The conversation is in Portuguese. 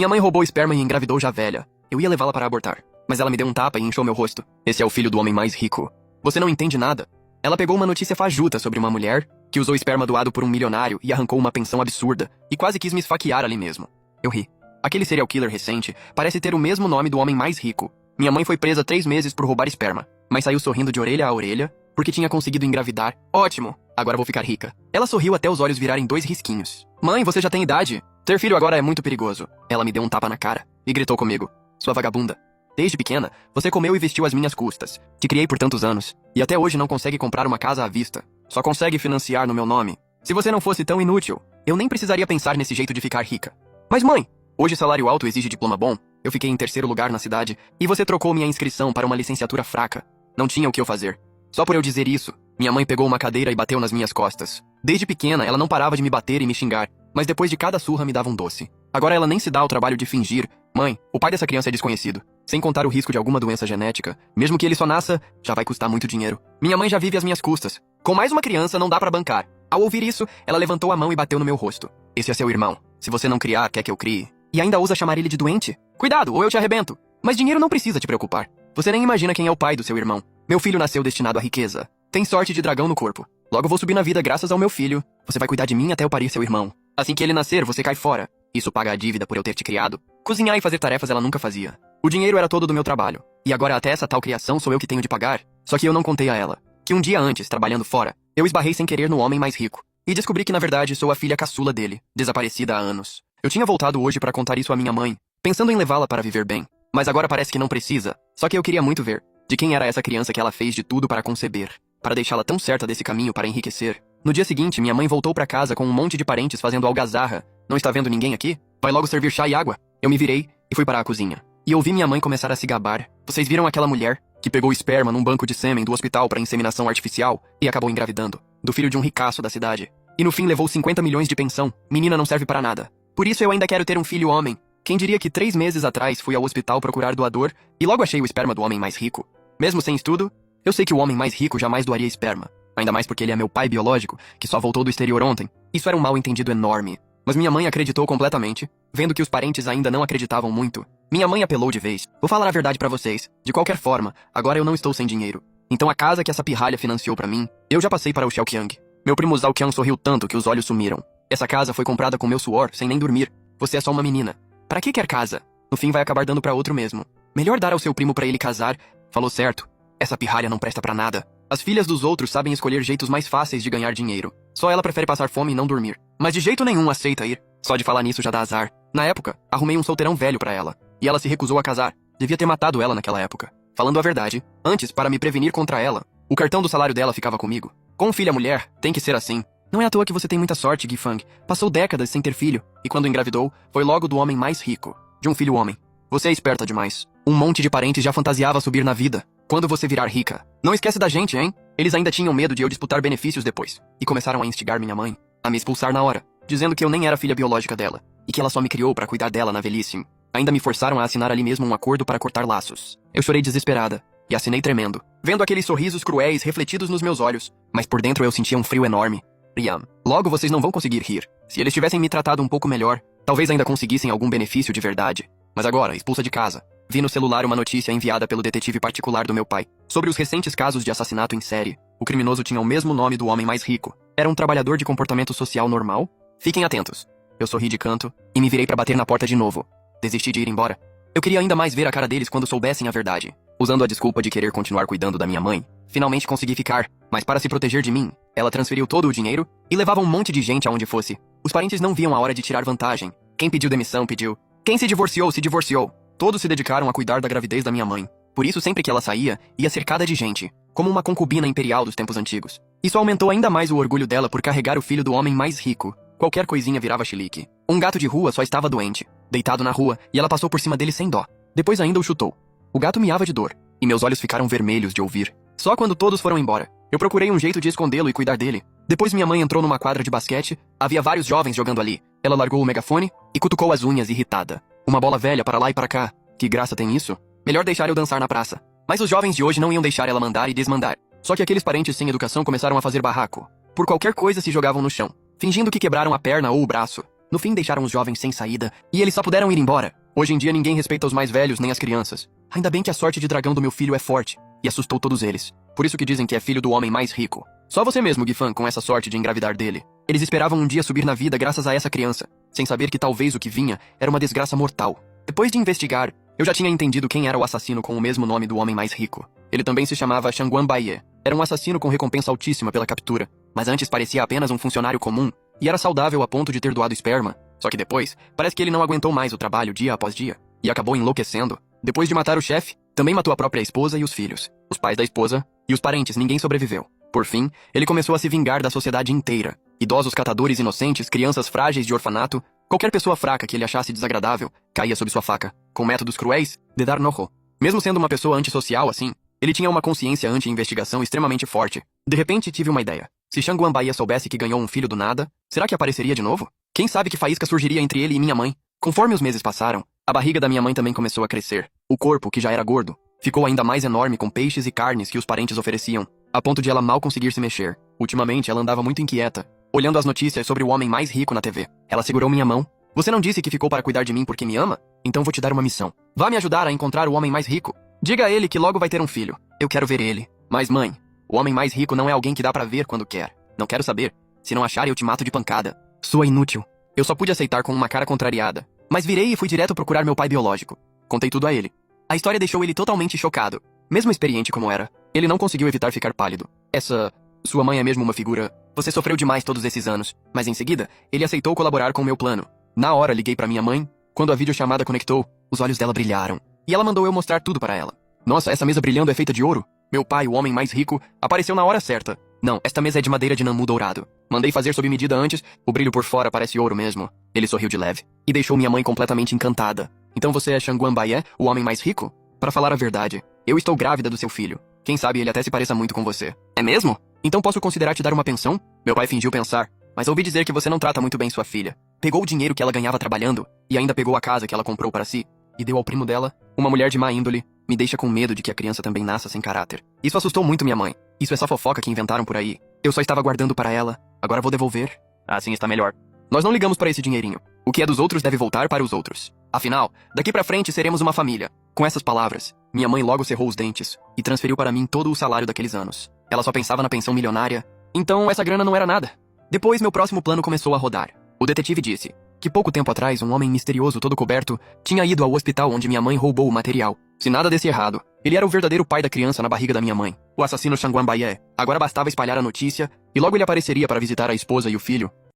Minha mãe roubou esperma e engravidou já velha. Eu ia levá-la para abortar, mas ela me deu um tapa e inchou meu rosto. Esse é o filho do homem mais rico. Você não entende nada. Ela pegou uma notícia fajuta sobre uma mulher que usou esperma doado por um milionário e arrancou uma pensão absurda e quase quis me esfaquear ali mesmo. Eu ri. Aquele serial killer recente parece ter o mesmo nome do homem mais rico. Minha mãe foi presa 3 meses por roubar esperma, mas saiu sorrindo de orelha a orelha porque tinha conseguido engravidar. Ótimo! Agora vou ficar rica. Ela sorriu até os olhos virarem 2 risquinhos. Mãe, você já tem idade? Ter filho agora é muito perigoso. Ela me deu um tapa na cara e gritou comigo. Sua vagabunda. Desde pequena, você comeu e vestiu às minhas custas. Te criei por tantos anos. E até hoje não consegue comprar uma casa à vista. Só consegue financiar no meu nome. Se você não fosse tão inútil, eu nem precisaria pensar nesse jeito de ficar rica. Mas mãe, hoje salário alto exige diploma bom. Eu fiquei em 3º lugar na cidade e você trocou minha inscrição para uma licenciatura fraca. Não tinha o que eu fazer. Só por eu dizer isso, minha mãe pegou uma cadeira e bateu nas minhas costas. Desde pequena, ela não parava de me bater e me xingar, mas depois de cada surra me dava um doce. Agora ela nem se dá ao trabalho de fingir. Mãe, o pai dessa criança é desconhecido. Sem contar o risco de alguma doença genética, mesmo que ele só nasça, já vai custar muito dinheiro. Minha mãe já vive às minhas custas. Com mais uma criança, não dá pra bancar. Ao ouvir isso, ela levantou a mão e bateu no meu rosto. Esse é seu irmão. Se você não criar, quer que eu crie. E ainda ousa chamar ele de doente? Cuidado, ou eu te arrebento. Mas dinheiro não precisa te preocupar. Você nem imagina quem é o pai do seu irmão. Meu filho nasceu destinado à riqueza. Tem sorte de dragão no corpo. Logo vou subir na vida graças ao meu filho. Você vai cuidar de mim até eu parir seu irmão. Assim que ele nascer, você cai fora. Isso paga a dívida por eu ter te criado. Cozinhar e fazer tarefas ela nunca fazia. O dinheiro era todo do meu trabalho. E agora até essa tal criação sou eu que tenho de pagar. Só que eu não contei a ela que um dia antes, trabalhando fora, eu esbarrei sem querer no homem mais rico. E descobri que na verdade sou a filha caçula dele, desaparecida há anos. Eu tinha voltado hoje para contar isso à minha mãe, pensando em levá-la para viver bem. Mas agora parece que não precisa. Só que eu queria muito ver de quem era essa criança que ela fez de tudo para conceber, para deixá-la tão certa desse caminho para enriquecer. No dia seguinte, minha mãe voltou para casa com um monte de parentes fazendo algazarra. Não está vendo ninguém aqui? Vai logo servir chá e água. Eu me virei e fui para a cozinha. E ouvi minha mãe começar a se gabar. Vocês viram aquela mulher que pegou esperma num banco de sêmen do hospital para inseminação artificial e acabou engravidando? Do filho de um ricaço da cidade. E no fim levou 50 milhões de pensão. Menina não serve para nada. Por isso eu ainda quero ter um filho homem. Quem diria que 3 meses atrás fui ao hospital procurar doador e logo achei o esperma do homem mais rico? Mesmo sem estudo, eu sei que o homem mais rico jamais doaria esperma. Ainda mais porque ele é meu pai biológico, que só voltou do exterior ontem. Isso era um mal-entendido enorme. Mas minha mãe acreditou completamente, vendo que os parentes ainda não acreditavam muito. Minha mãe apelou de vez. Vou falar a verdade pra vocês. De qualquer forma, agora eu não estou sem dinheiro. Então a casa que essa pirralha financiou pra mim, eu já passei para o Xiaoqiang. Meu primo Zhaoqiang sorriu tanto que os olhos sumiram. Essa casa foi comprada com meu suor, sem nem dormir. Você é só uma menina. Pra que quer casa? No fim vai acabar dando pra outro mesmo. Melhor dar ao seu primo pra ele casar. Falou certo. Essa pirralha não presta pra nada. As filhas dos outros sabem escolher jeitos mais fáceis de ganhar dinheiro. Só ela prefere passar fome e não dormir. Mas de jeito nenhum aceita ir. Só de falar nisso já dá azar. Na época, arrumei um solteirão velho pra ela. E ela se recusou a casar. Devia ter matado ela naquela época. Falando a verdade, antes, para me prevenir contra ela, o cartão do salário dela ficava comigo. Com filha mulher, tem que ser assim. Não é à toa que você tem muita sorte, Gifang. Passou décadas sem ter filho. E quando engravidou, foi logo do homem mais rico. De um filho homem. Você é esperta demais. Um monte de parentes já fantasiava subir na vida. Quando você virar rica. Não esquece da gente, hein? Eles ainda tinham medo de eu disputar benefícios depois. E começaram a instigar minha mãe a me expulsar na hora, dizendo que eu nem era filha biológica dela. E que ela só me criou pra cuidar dela na velhice. Ainda me forçaram a assinar ali mesmo um acordo para cortar laços. Eu chorei desesperada. E assinei tremendo. Vendo aqueles sorrisos cruéis refletidos nos meus olhos. Mas por dentro eu sentia um frio enorme. Riam. Logo vocês não vão conseguir rir. Se eles tivessem me tratado um pouco melhor, talvez ainda conseguissem algum benefício de verdade. Mas agora, expulsa de casa. Vi no celular uma notícia enviada pelo detetive particular do meu pai sobre os recentes casos de assassinato em série. O criminoso tinha o mesmo nome do homem mais rico. Era um trabalhador de comportamento social normal? Fiquem atentos. Eu sorri de canto e me virei pra bater na porta de novo. Desisti de ir embora. Eu queria ainda mais ver a cara deles quando soubessem a verdade. Usando a desculpa de querer continuar cuidando da minha mãe, finalmente consegui ficar, mas para se proteger de mim, ela transferiu todo o dinheiro e levava um monte de gente aonde fosse. Os parentes não viam a hora de tirar vantagem. Quem pediu demissão, pediu. Quem se divorciou, se divorciou. Todos se dedicaram a cuidar da gravidez da minha mãe. Por isso, sempre que ela saía, ia cercada de gente, como uma concubina imperial dos tempos antigos. Isso aumentou ainda mais o orgulho dela por carregar o filho do homem mais rico. Qualquer coisinha virava chilique. Um gato de rua só estava doente, deitado na rua, e ela passou por cima dele sem dó. Depois ainda o chutou. O gato miava de dor, e meus olhos ficaram vermelhos de ouvir. Só quando todos foram embora, eu procurei um jeito de escondê-lo e cuidar dele. Depois minha mãe entrou numa quadra de basquete, havia vários jovens jogando ali. Ela largou o megafone e cutucou as unhas irritada. Uma bola velha para lá e para cá. Que graça tem isso? Melhor deixar eu dançar na praça. Mas os jovens de hoje não iam deixar ela mandar e desmandar. Só que aqueles parentes sem educação começaram a fazer barraco. Por qualquer coisa se jogavam no chão, fingindo que quebraram a perna ou o braço. No fim, deixaram os jovens sem saída, e eles só puderam ir embora. Hoje em dia, ninguém respeita os mais velhos nem as crianças. Ainda bem que a sorte de dragão do meu filho é forte, e assustou todos eles. Por isso que dizem que é filho do homem mais rico. Só você mesmo, Gifan, com essa sorte de engravidar dele. Eles esperavam um dia subir na vida graças a essa criança, sem saber que talvez o que vinha era uma desgraça mortal. Depois de investigar, eu já tinha entendido quem era o assassino com o mesmo nome do homem mais rico. Ele também se chamava Shangguan Baiye. Era um assassino com recompensa altíssima pela captura, mas antes parecia apenas um funcionário comum, e era saudável a ponto de ter doado esperma. Só que depois, parece que ele não aguentou mais o trabalho dia após dia, e acabou enlouquecendo. Depois de matar o chefe, também matou a própria esposa e os filhos, os pais da esposa e os parentes, ninguém sobreviveu. Por fim, ele começou a se vingar da sociedade inteira. Idosos catadores inocentes, crianças frágeis de orfanato, qualquer pessoa fraca que ele achasse desagradável, caía sob sua faca, com métodos cruéis, de dar nojo. Mesmo sendo uma pessoa antissocial assim, ele tinha uma consciência anti-investigação extremamente forte. De repente, tive uma ideia. Se Shangguan Baiye soubesse que ganhou um filho do nada, será que apareceria de novo? Quem sabe que faísca surgiria entre ele e minha mãe? Conforme os meses passaram, a barriga da minha mãe também começou a crescer. O corpo, que já era gordo, ficou ainda mais enorme com peixes e carnes que os parentes ofereciam, a ponto de ela mal conseguir se mexer. Ultimamente, ela andava muito inquieta, olhando as notícias sobre o homem mais rico na TV. Ela segurou minha mão. Você não disse que ficou para cuidar de mim porque me ama? Então vou te dar uma missão. Vá me ajudar a encontrar o homem mais rico. Diga a ele que logo vai ter um filho. Eu quero ver ele. Mas mãe, o homem mais rico não é alguém que dá pra ver quando quer. Não quero saber. Se não achar, eu te mato de pancada. Sua inútil. Eu só pude aceitar com uma cara contrariada. Mas virei e fui direto procurar meu pai biológico. Contei tudo a ele. A história deixou ele totalmente chocado. Mesmo experiente como era, ele não conseguiu evitar ficar pálido. Sua mãe é mesmo uma figura. Você sofreu demais todos esses anos. Mas em seguida, ele aceitou colaborar com o meu plano. Na hora, liguei pra minha mãe. Quando a videochamada conectou, os olhos dela brilharam. E ela mandou eu mostrar tudo para ela. Nossa, essa mesa brilhando é feita de ouro? Meu pai, o homem mais rico, apareceu na hora certa. Não, esta mesa é de madeira de nambu dourado. Mandei fazer sob medida antes, o brilho por fora parece ouro mesmo. Ele sorriu de leve. E deixou minha mãe completamente encantada. Então você é Shangguan Baiye, o homem mais rico? Para falar a verdade, eu estou grávida do seu filho. Quem sabe ele até se pareça muito com você. É mesmo? Então posso considerar te dar uma pensão? Meu pai fingiu pensar. Mas ouvi dizer que você não trata muito bem sua filha. Pegou o dinheiro que ela ganhava trabalhando, e ainda pegou a casa que ela comprou para si, e deu ao primo dela, uma mulher de má índole. Me deixa com medo de que a criança também nasça sem caráter. Isso assustou muito minha mãe. Isso é só fofoca que inventaram por aí. Eu só estava guardando para ela. Agora vou devolver. Assim está melhor. Nós não ligamos para esse dinheirinho. O que é dos outros deve voltar para os outros. Afinal, daqui pra frente seremos uma família. Com essas palavras, minha mãe logo cerrou os dentes e transferiu para mim todo o salário daqueles anos. Ela só pensava na pensão milionária. Então essa grana não era nada. Depois meu próximo plano começou a rodar. O detetive disse que pouco tempo atrás um homem misterioso todo coberto tinha ido ao hospital onde minha mãe roubou o material. Se nada desse errado, ele era o verdadeiro pai da criança na barriga da minha mãe, o assassino Shangguan Baiye. Agora bastava espalhar a notícia e logo ele apareceria para visitar a esposa e o filho.